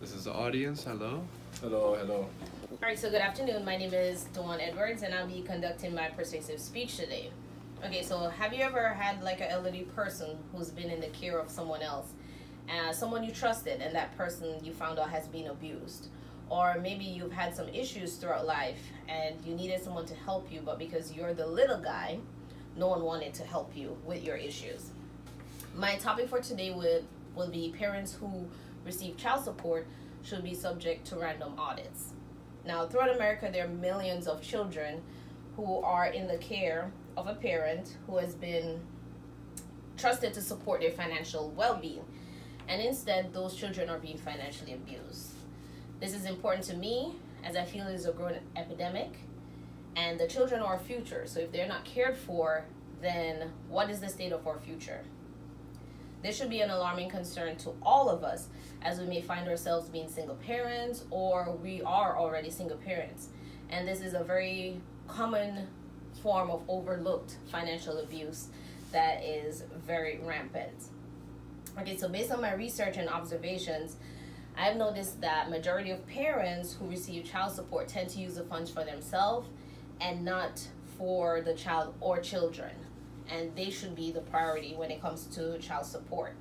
This is the audience. Hello. Hello, hello. All right, so good afternoon. My name is Dawn Edwards, and I'll be conducting my persuasive speech today. Okay, so have you ever had like an elderly person who's been in the care of someone else, someone you trusted, and that person you found out has been abused? Or maybe you've had some issues throughout life and you needed someone to help you, but because you're the little guy, no one wanted to help you with your issues. My topic for today will be parents who receive child support should be subject to random audits. Now, throughout America, there are millions of children who are in the care of a parent who has been trusted to support their financial well-being, and instead, those children are being financially abused. This is important to me as I feel it is a growing epidemic, and the children are our future. So if they're not cared for, then what is the state of our future? This should be an alarming concern to all of us, as we may find ourselves being single parents or we are already single parents. And this is a very common form of overlooked financial abuse that is very rampant. Okay, so based on my research and observations, I've noticed that majority of parents who receive child support tend to use the funds for themselves and not for the child or children. And they should be the priority when it comes to child support.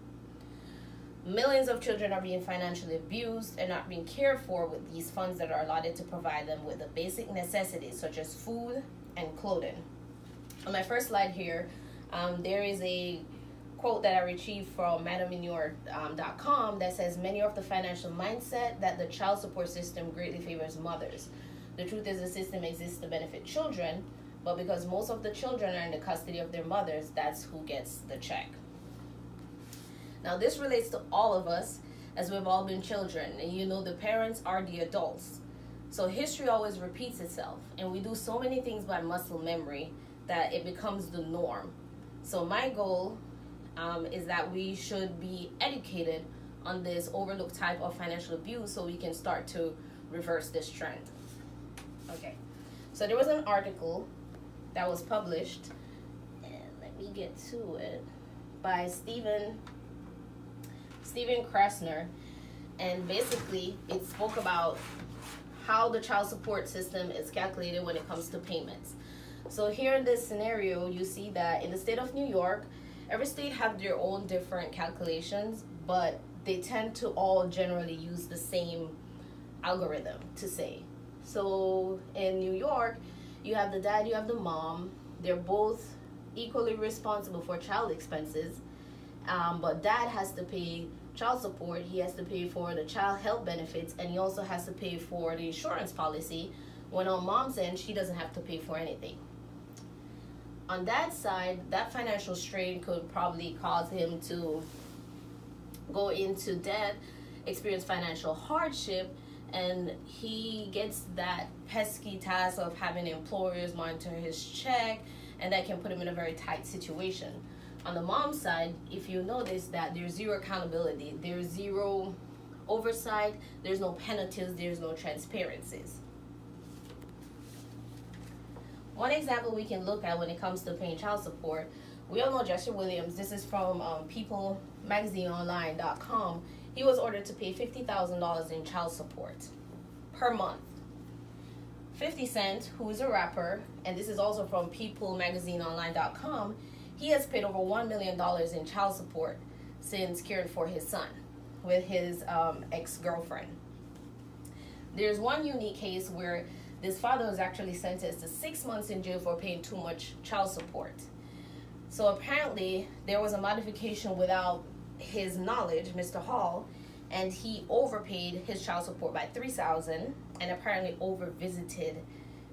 Millions of children are being financially abused and not being cared for with these funds that are allotted to provide them with the basic necessities such as food and clothing. On my first slide here, there is a quote that I retrieved from madaminure.com that says, "Many of the financial mindset that the child support system greatly favors mothers. The truth is the system exists to benefit children, but because most of the children are in the custody of their mothers, that's who gets the check." Now, this relates to all of us, as we've all been children, and the parents are the adults. So history always repeats itself, and we do so many things by muscle memory that it becomes the norm. So my goal is that we should be educated on this overlooked type of financial abuse so we can start to reverse this trend. Okay, so there was an article that was published, and let me get to it, by Stephen Krasner, and basically it spoke about how the child support system is calculated when it comes to payments. So here in this scenario, you see that in the state of New York, every state have their own different calculations, but they tend to all generally use the same algorithm to say. So in New York, you have the dad, you have the mom. They're both equally responsible for child expenses, but dad has to pay child support. He has to pay for the child health benefits, and he also has to pay for the insurance policy, when on mom's end, she doesn't have to pay for anything. On that side, that financial strain could probably cause him to go into debt, experience financial hardship, and he gets that pesky task of having employers monitor his check, and that can put him in a very tight situation. On the mom's side, if you notice that there's zero accountability, there's zero oversight, there's no penalties, there's no transparencies. One example we can look at when it comes to paying child support, we all know Jesse Williams. This is from peoplemagazineonline.com. He was ordered to pay $50,000 in child support per month. 50 Cent, who is a rapper, and this is also from peoplemagazineonline.com, he has paid over $1 million in child support since caring for his son with his ex-girlfriend. There's one unique case where this father was actually sentenced to 6 months in jail for paying too much child support. So apparently there was a modification without his knowledge, Mr. Hall, and he overpaid his child support by $3,000 and apparently overvisited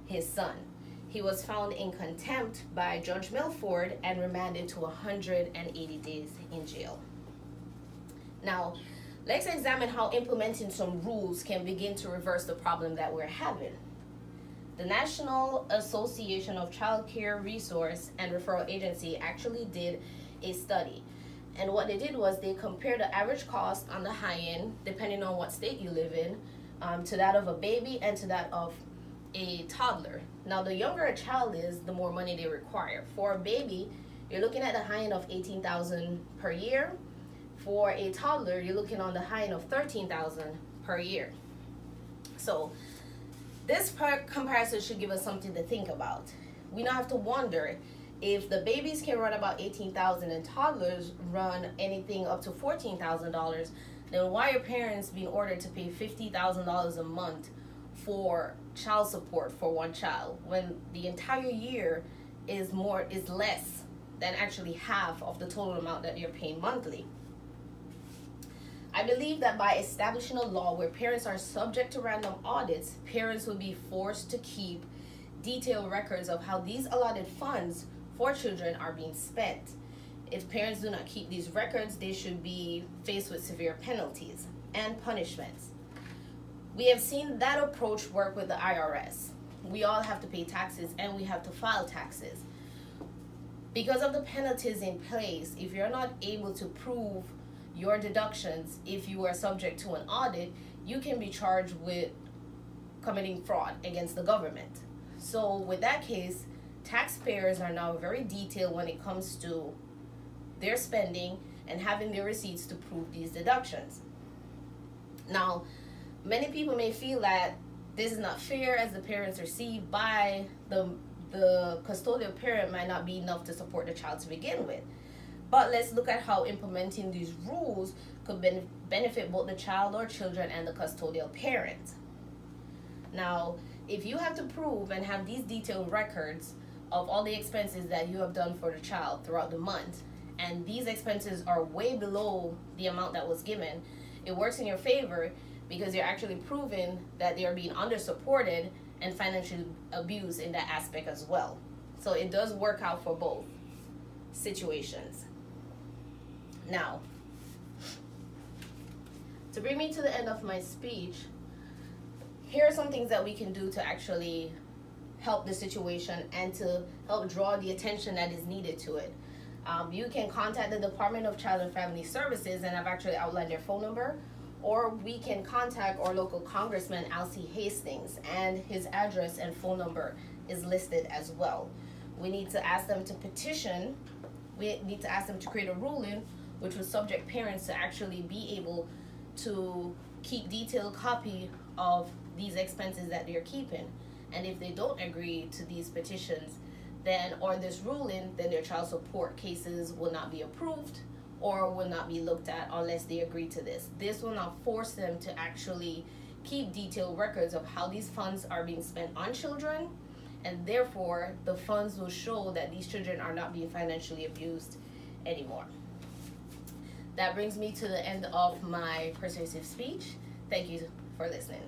his son. He was found in contempt by Judge Milford and remanded to 180 days in jail. Now, let's examine how implementing some rules can begin to reverse the problem that we're having. The National Association of Child Care Resource and Referral Agency actually did a study. And what they did was they compared the average cost on the high end, depending on what state you live in, to that of a baby and to that of a toddler. Now, the younger a child is, the more money they require. For a baby, you're looking at the high end of $18,000 per year. For a toddler, you're looking on the high end of $13,000 per year. So this comparison should give us something to think about. We don't have to wonder if the babies can run about $18,000 and toddlers run anything up to $14,000. Then why are parents being ordered to pay $50,000 a month for child support for one child when the entire year is less than actually half of the total amount that you're paying monthly? I believe that by establishing a law where parents are subject to random audits, parents will be forced to keep detailed records of how these allotted funds for children are being spent. If parents do not keep these records, they should be faced with severe penalties and punishments. We have seen that approach work with the IRS. We all have to pay taxes and we have to file taxes. Because of the penalties in place, if you're not able to prove your deductions, if you are subject to an audit, you can be charged with committing fraud against the government. So with that case, taxpayers are now very detailed when it comes to their spending and having their receipts to prove these deductions. Now, many people may feel that this is not fair, as the parents received by the custodial parent might not be enough to support the child to begin with. But let's look at how implementing these rules could benefit both the child or children and the custodial parent. Now, if you have to prove and have these detailed records of all the expenses that you have done for the child throughout the month, and these expenses are way below the amount that was given, it works in your favor because you're actually proving that they are being under-supported and financially abused in that aspect as well. So it does work out for both situations. Now, to bring me to the end of my speech, here are some things that we can do to actually help the situation and to help draw the attention that is needed to it. You can contact the Department of Child and Family Services, and I've actually outlined their phone number, or we can contact our local Congressman, Alcee Hastings, and his address and phone number is listed as well. We need to ask them to petition, we need to ask them to create a ruling which would subject parents to actually be able to keep detailed copy of these expenses that they're keeping. And if they don't agree to these petitions, then, or this ruling, then their child support cases will not be approved or will not be looked at unless they agree to this. This will not force them to actually keep detailed records of how these funds are being spent on children, and therefore the funds will show that these children are not being financially abused anymore. That brings me to the end of my persuasive speech. Thank you for listening.